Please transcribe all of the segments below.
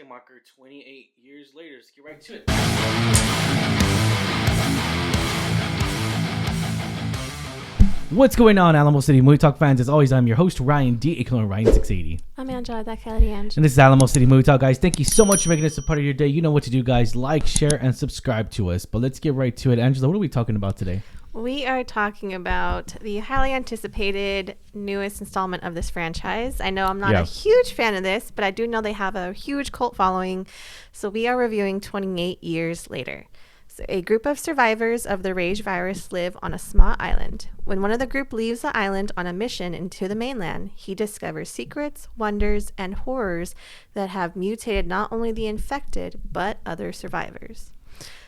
check marker 28 years later. Let's get right to it. What's going on, Alamo City Movie Talk fans? As always, I'm your host, Ryan D. aka Ryan 680. I'm Angela, that Kelly Ange. And this is Alamo City Movie Talk, guys. Thank you so much for making this a part of your day. You know what to do, guys. Like, share, and subscribe to us. But let's get right to it. Angela, what are we talking about today? We are talking about the highly anticipated newest installment of this franchise. I know I'm not a huge fan of this, but I do know they have a huge cult following. So we are reviewing 28 Years Later. So a group of survivors of the rage virus live on a small island. When one of the group leaves the island on a mission into the mainland, he discovers secrets, wonders, and horrors that have mutated not only the infected, but other survivors.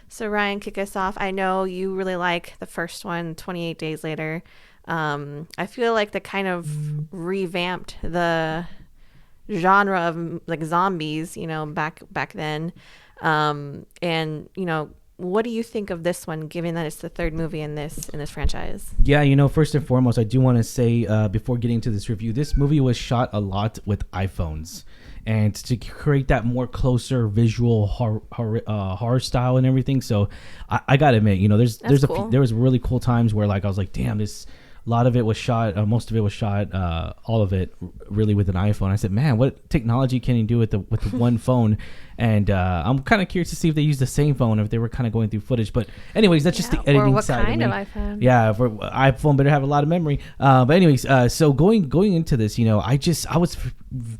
So Ryan, kick us off. I know you really like the first one, 28 Days Later. I feel like they kind of revamped the genre of like zombies, back then. And what do you think of this one, given that it's the third movie in this franchise? Yeah, first and foremost, I do want to say before getting to this review, this movie was shot a lot with iPhones. And to create that more closer visual horror style and everything, so I gotta admit, there was really cool times where like I was like, damn, a lot of it was shot, most of it was shot, all of it really with an iPhone. I said, man, what technology can you do with the one phone? And I'm kind of curious to see if they use the same phone, or if they were kind of going through footage. But anyways, that's just the editing what side kind of me. Of iPhone? Yeah, for iPhone better have a lot of memory. But anyways, so going into this, I was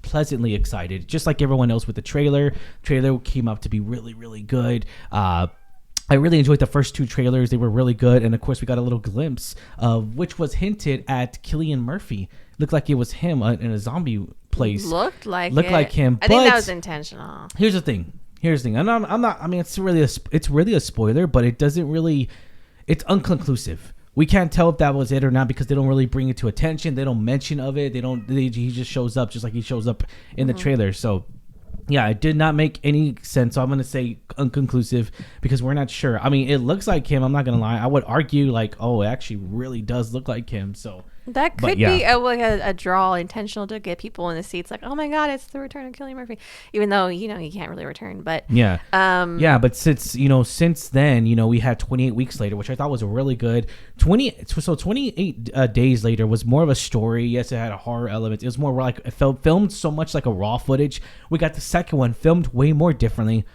pleasantly excited, just like everyone else with the trailer. Trailer came up to be really, really good. I really enjoyed the first two trailers. They were really good. And, of course, we got a little glimpse of which was hinted at Cillian Murphy. Looked like it was him in a zombie place. Looked like him. I think that was intentional. Here's the thing. And I'm not, I mean, it's really a spoiler, but it doesn't really, it's unconclusive. We can't tell if that was it or not because they don't really bring it to attention. They don't mention of it. He just shows up just like he shows up in the trailer. So, yeah, it did not make any sense. So I'm going to say unconclusive because we're not sure. I mean, it looks like him. I'm not going to lie. I would argue like, it actually really does look like him. So that could be a draw intentional to get people in the seats. Like, oh my God, it's the return of Cillian Murphy. Even though, he can't really return. But yeah. But since then, we had 28 weeks later, which I thought was really good. 28 days later was more of a story. Yes, it had a horror element. It was more like it felt filmed so much like a raw footage. We got the second one filmed way more differently.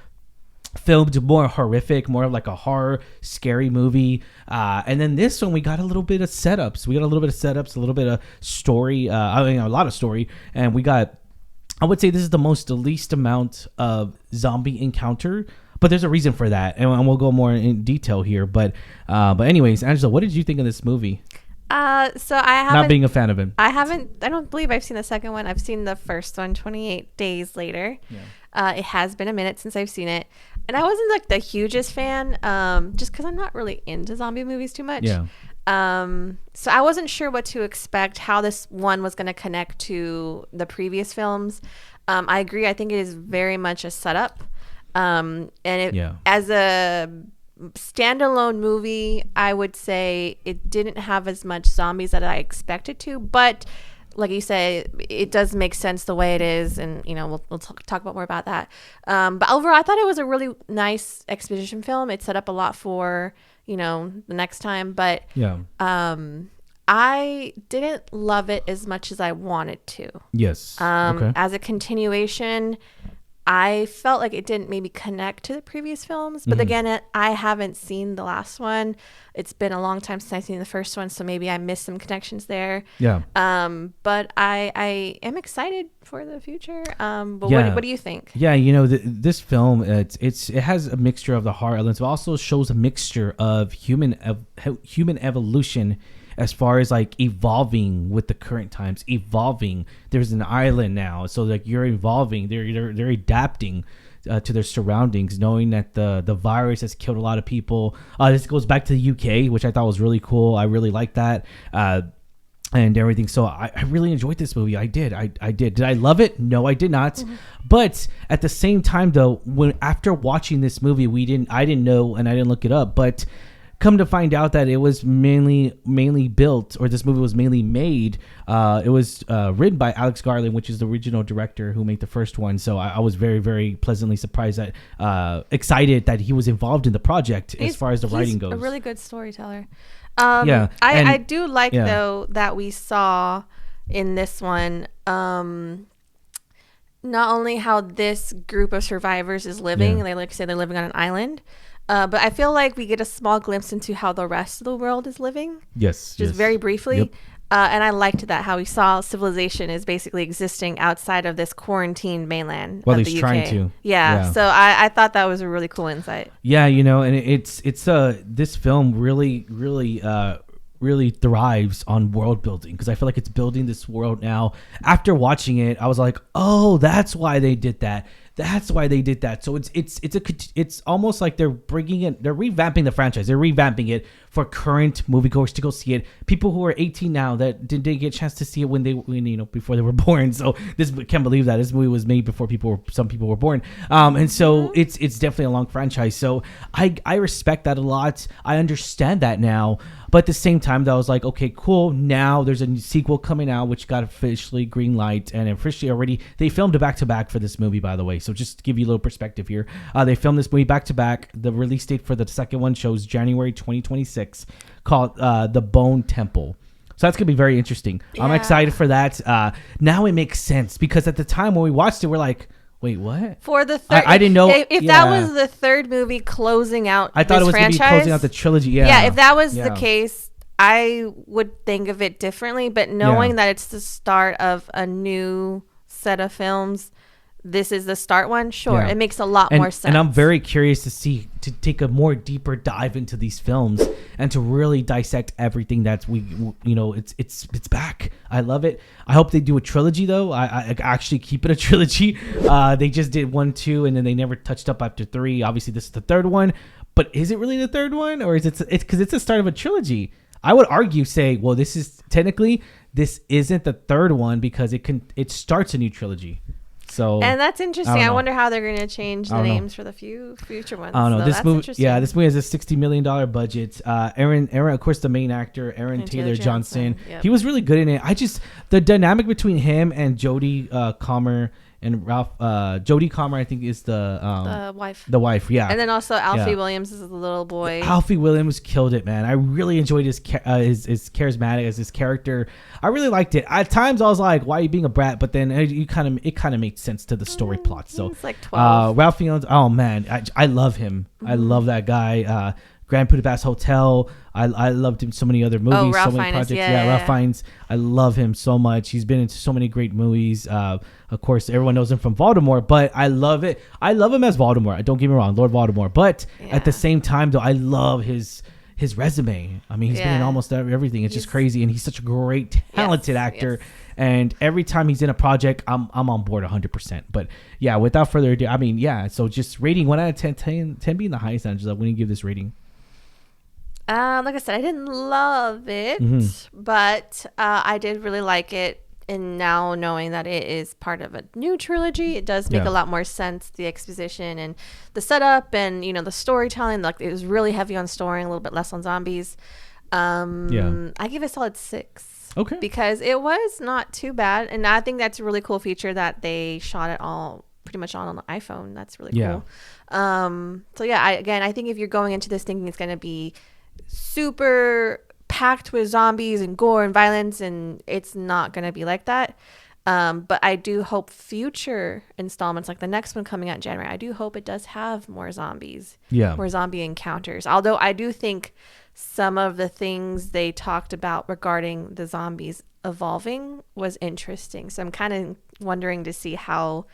Filmed more horrific, more of like a horror, scary movie. And then this one, we got a little bit of setups. A little bit of story. A lot of story. And we got, I would say this is the least amount of zombie encounter. But there's a reason for that. And we'll go more in detail here. But anyways, Angela, what did you think of this movie? So I haven't, not being a fan of him. I don't believe I've seen the second one. I've seen the first one, 28 Days Later. Yeah. It has been a minute since I've seen it. And I wasn't like the hugest fan, just because I'm not really into zombie movies too much. Yeah. So I wasn't sure what to expect, how this one was going to connect to the previous films. I agree. I think it is very much a setup. And as a standalone movie, I would say it didn't have as much zombies that I expected to, but like you say, it does make sense the way it is, and we'll talk about more about that. But overall, I thought it was a really nice exposition film. It set up a lot for the next time, but I didn't love it as much as I wanted to. Yes. Okay. As a continuation, I felt like it didn't maybe connect to the previous films, but again, I haven't seen the last one. It's been a long time since I've seen the first one, so maybe I missed some connections there. Yeah. But I am excited for the future. What do you think? Yeah, this film it has a mixture of the horror elements, but also shows a mixture of human evolution. As far as like evolving with the current times, there's an island now, so like you're evolving, they're adapting to their surroundings, knowing that the virus has killed a lot of people. This goes back to the UK, which I thought was really cool. I really like that and everything. So I really enjoyed this movie. I did. Did I love it? No, I did not. Mm-hmm. But at the same time, though, after watching this movie, I didn't know, and I didn't look it up, but come to find out that it was mainly built, or this movie was mainly made. It was written by Alex Garland, which is the original director who made the first one. So I was very, very pleasantly surprised excited that he was involved in the project as far as the writing goes. A really good storyteller. I do like though that we saw in this one not only how this group of survivors is living, and they like to say they're living on an island, but I feel like we get a small glimpse into how the rest of the world is living. Yes. Just very briefly. Yep. And I liked that, how we saw civilization is basically existing outside of this quarantined mainland. Well, of he's the UK. trying to. Yeah. So I thought that was a really cool insight. Yeah, and it's this film really thrives on world building, because I feel like it's building this world now. After watching it, I was like, oh, that's why they did that. So it's almost like they're revamping the franchise. They're revamping it for current moviegoers to go see it. People who are 18 now that didn't get a chance to see it before they were born. So can't believe that this movie was made before some people were born. And so it's definitely a long franchise. So I respect that a lot. I understand that now. But at the same time, I was like, okay, cool. Now there's a new sequel coming out, which got officially green light, and officially already they filmed a back-to-back for this movie, by the way. So just to give you a little perspective here, they filmed this movie back-to-back. The release date for the second one shows January 2026, called The Bone Temple. So that's going to be very interesting. Yeah. I'm excited for that. Now it makes sense, because at the time when we watched it, we're like, wait, what? For the third, I didn't know if that was the third movie closing out. I thought it was going to be closing out the trilogy. Yeah, if that was the case, I would think of it differently. But knowing that it's the start of a new set of films, this is the start one. Sure, it makes a lot more sense. And I'm very curious to take a more deeper dive into these films and to really dissect everything that it's back. I love it. I hope they do a trilogy though. I actually keep it a trilogy. They just did 1, 2, and then they never touched up after 3. Obviously this is the third one, but is it really the third one, or is it's because it's the start of a trilogy? I would say, well, this isn't the third one because it starts a new trilogy. So, and that's interesting. I wonder how they're going to change the names for the future ones. I don't know. This movie has a $60 million budget. Aaron, of course, the main actor, Aaron Taylor Johnson. Yep. He was really good in it. The dynamic between him and Jodie Comer and Ralph, Jodie Comer, I think, is the wife. The wife, yeah. And then also Alfie Williams is the little boy. Alfie Williams killed it, man. I really enjoyed his charismatic as his character. I really liked it. At times, I was like, "Why are you being a brat?" But then it kind of made sense to the story plot. So he's like 12. Ralph Fiennes. Oh man, I love him. Mm-hmm. I love that guy. Grand Budapest Hotel. I loved him in so many other movies, so many projects. Ralph Fiennes. I love him so much. He's been in so many great movies. Of course, everyone knows him from Voldemort, but I love it. I love him as Voldemort. Don't get me wrong, Lord Voldemort. But at the same time, though, I love his resume. I mean, he's been in almost everything. It's just crazy, and he's such a great, talented actor. Yes. And every time he's in a project, I'm on board 100%. But yeah, without further ado, I mean, so just rating 1 out of 10 being the highest, Angela. When do you give this rating? Like I said, I didn't love it, but I did really like it. And now knowing that it is part of a new trilogy, it does make a lot more sense. The exposition and the setup and, the storytelling, like it was really heavy on story, a little bit less on zombies. I give it a solid 6. Okay. Because it was not too bad. And I think that's a really cool feature that they shot it all pretty much on the iPhone. That's really cool. I think if you're going into this thinking it's going to be super packed with zombies and gore and violence, and it's not going to be like that. But I do hope future installments, like the next one coming out in January, I do hope it does have more zombies, more zombie encounters. Although I do think some of the things they talked about regarding the zombies evolving was interesting. So I'm kind of wondering to see how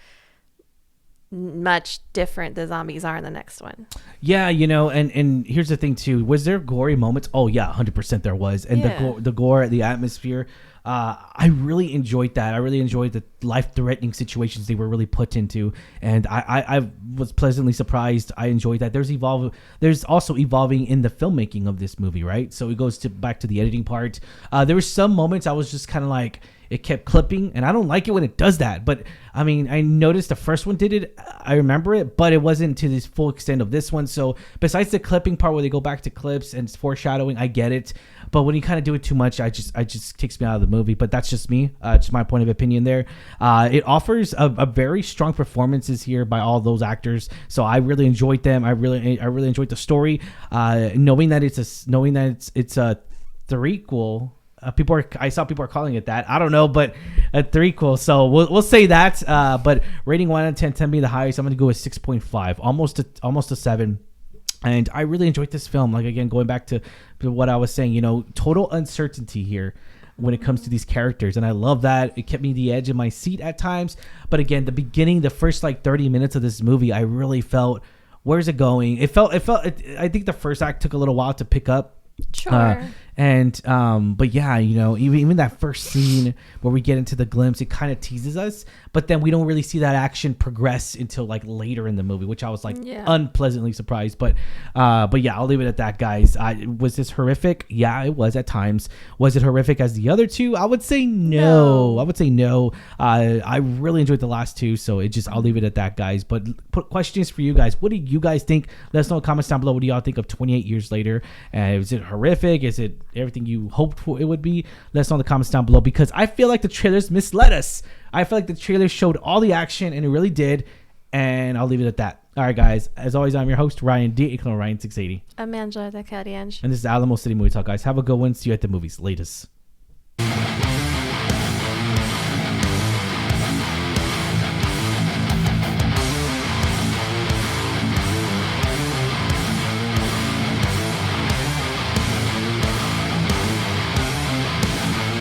much different the zombies are in the next one. And here's the thing too, was there gory moments? 100% there was. And the gore, the atmosphere, I really enjoyed that. I really enjoyed the life-threatening situations they were really put into, and I was pleasantly surprised. I enjoyed that. There's also evolving in the filmmaking of this movie, right? So it goes back to the editing part. There were some moments I was just kind of like, it kept clipping, and I don't like it when it does that. But I mean, I noticed the first one did it. I remember it, but it wasn't to this full extent of this one. So besides the clipping part where they go back to clips and it's foreshadowing, I get it. But when you kind of do it too much, I just takes me out of the movie. But that's just me, just my point of opinion there. It offers a very strong performances here by all those actors, so I really enjoyed them. I really enjoyed the story. Knowing that it's a threequel. I saw people are calling it that. I don't know, but a threequel. So we'll say that. But rating 1 out of 10, 10 being the highest, I'm gonna go with 6.5, almost a 7. And I really enjoyed this film. Like, again, going back to what I was saying, you know, total uncertainty here when it comes to these characters, and I love that. It kept me the edge of my seat at times. But again, the first like 30 minutes of this movie, I really felt, where's it going? I think the first act took a little while to pick up. Sure. But yeah, you know, even that first scene where we get into the glimpse, it kind of teases us, but then we don't really see that action progress until like later in the movie, which I was like unpleasantly surprised. But yeah, I'll leave it at that, guys. Was this horrific? Yeah, it was at times. Was it horrific as the other two? I would say no. I would say no. I really enjoyed the last two, so I'll leave it at that, guys. But put questions for you guys. What do you guys think? Let us know in the comments down below. What do y'all think of 28 years later? Is it horrific? Is it everything you hoped for it would be? Let us know in the comments down below, because I feel like the trailers misled us. I feel like the trailers showed all the action, and it really did. And I'll leave it at that. All right, guys. As always, I'm your host, Ryan D. Ryan 680. I'm Angela Zakarian. And this is Alamo City Movie Talk, guys. Have a good one. See you at the movies. Latest.